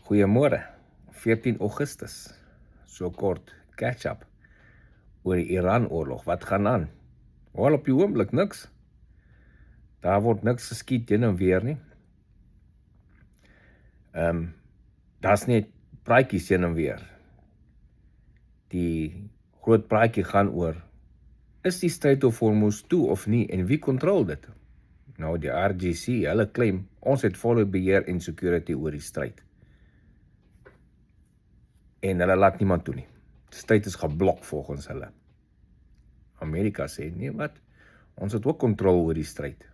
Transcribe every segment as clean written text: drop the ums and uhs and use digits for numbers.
Goeiemôre, 14 Augustus, so kort catch-up oor die Iran-oorlog. Wat gaan aan? Wel, op die oomblik niks. Daar word niks geskiet heen en weer nie. Daar's net praatjies heen en weer. Die groot praatjie gaan oor, is die stryd of Hormuz toe of nie, en wie kontrol dit? Nou, die RGC, hulle claim, ons het volle beheer en security oor die stryd. En hulle laat niemand toe nie. Die stryd is geblok volgens hulle. Amerika sê, nee wat, ons het ook kontrol oor die stryd.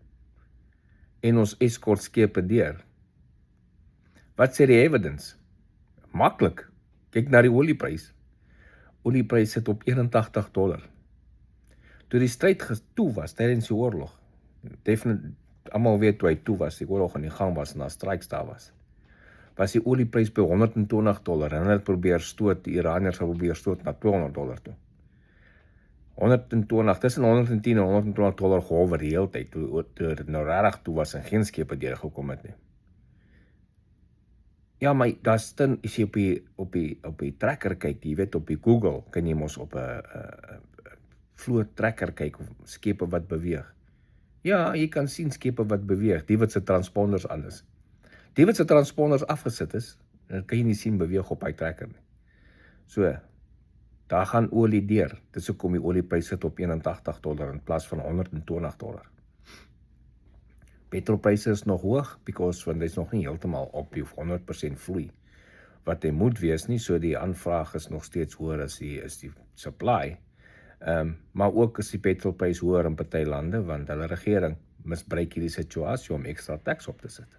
En ons escort skepe deur. Wat sê die evidence? Maklik, kyk na die olieprys. Olieprys sit op $81. Toe die stryd toe was, tydens die oorlog, almal weet toe hy toe was, die oorlog aan die gang was en daar strikes daar was die olieprys by $120 en hulle het probeer stoot, die Iraniërs het probeer stoot na $200 toe. 120, tussen 110 en $120 gehoor die hele tyd, toe dit nou regtig toe was en geen skepe deurgekom het nie. Ja, maar as jy op die tracker kyk, jy weet op die Google, kan jy mos op 'n vloot tracker kyk, skepe wat beweeg. Ja, jy kan sien skepe wat beweeg, die wat se transponders alles. Die wat se transponders afgesit is, dan kan jy nie sien beweeg op hy tracker nie. So, daar gaan olie deur, dis hoekom die olieprys sit op $81 in plaas van $120. Petrolpryse is nog hoog, want dit is nog nie heeltemal op die 100% vloei, wat hy moet wees nie, so die aanvraag is nog steeds hoër as die supply, maar ook is die petrolprys hoër in party lande, want hulle regering misbruik hierdie situasie om extra tax op te sit.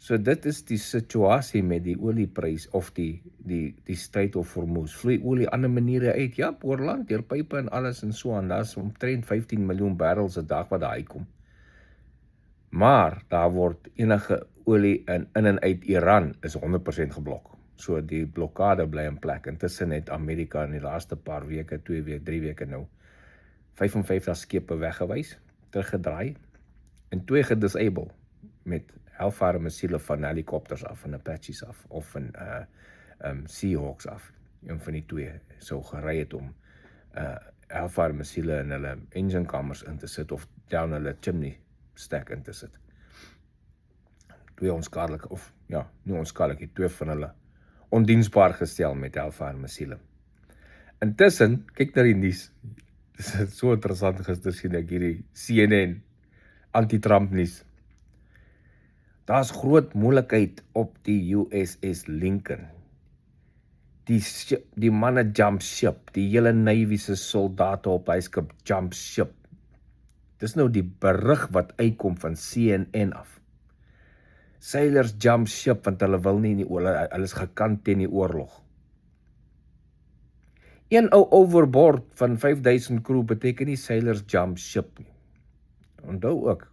So dit is die situasie met die olieprys, of die stryd of Hormuz. Vloei olie ander maniere uit, ja, oor land, deur pype en alles en so aan, daar is omtrent 15 miljoen barrels 'n dag wat daar uitkom. Maar daar word enige olie in en uit Iran is 100% geblok. So die blokkade bly in plek. Intussen het Amerika in die laaste paar weke, 2 weke, 3 weke nou, 55 skepe weggewys, teruggedraai, en 2 gedisable, met Hellfire missiele van helikopters af, en Apaches af, of van Seahawks af. Een van die 2 sou gery het om Hellfire missiele in hulle engine kamers in te sit, of down hulle chimney stack in te sit. 2 onskadelik, of ja, nie onskadelik, 2 van hulle ondiensbaar gestel met Hellfire missiele. Intussen, kyk na die nuus. Dit is so interessant gister sien ek hierdie CNN anti-Trump nuus. Daar's groot moeilikheid op die USS Lincoln. Die manne jump ship, die hele Navy se soldate op hy skip jump ship. Dis nou die berig wat uitkom van CNN af. Sailors jump ship, want hulle wil nie in die oorlog, hulle is gekant teen die oorlog. Een ou overboard van 5000 crew beteken nie sailors jump ship nie. Onthou ook,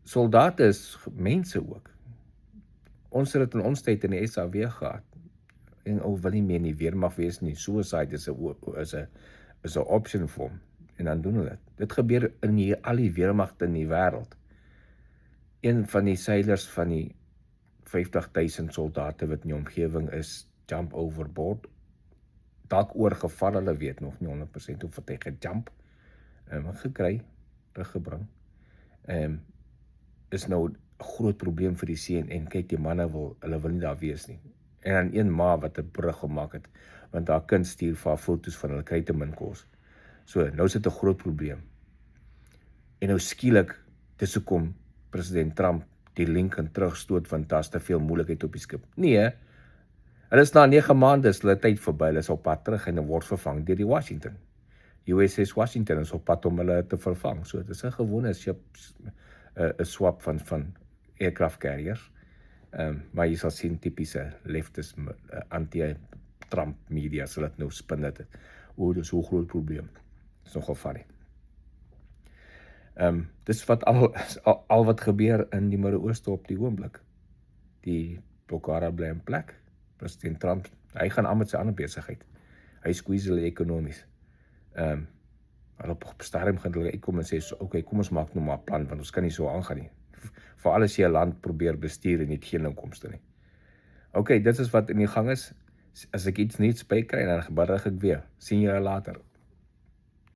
soldate is mense ook. Ons het dit in ons tyd in die SAW gehad. En wil nie meer in die weermag wees nie. Suicide is 'n option vir hom. En dan doen hulle dit. Dit gebeur in al die weermagte in die wêreld. Een van die sailors van die 50.000 soldate wat in die omgewing is, jump overboard. Dalk oorgeval, hulle weet nog nie 100% of wat hy gejump, gekry, teruggebring. Is nou 'n groot probleem vir die CNN. Kyk, die manne hulle wil nie daar wees nie. En dan een ma wat 'n brug gemaak het, want haar kind stuur vir haar foto's van hulle kry te min kos. So, nou is dit 'n groot probleem. En nou skielik, dis hoekom president Trump die Lincoln terugstoot, want daar's te veel moeilikheid op die skip. Nee, hulle is na 9 maande, is hulle tyd verby, hulle is op pad terug en word vervang deur die Washington. USS Washington is op pad om hulle te vervang. So, dit is 'n gewone ship, 'n swap van aircraft carriers. Maar jy sal sien typiese leftist anti-Trump media sal dit nou spin dit. Dit is 'n groot probleem. Dit is nogal funny. Dis wat al wat gebeur in die Midde-Ooste op die oomblik. Die blokkade bly in plek. President Trump, hy gaan aan met sy ander besigheid. Hy squeeze hulle ekonomies. Hulle op stadium gaan hulle uitkom en sê, okay, kom ons maak nou maar 'n plan, want ons kan nie so aangaan nie. Veral as jy 'n land probeer bestuur en nie geen inkomste nie. Okay, dit is wat in die gang is. As ek iets nuuts bykry, dan berig ek weer. Sien julle later.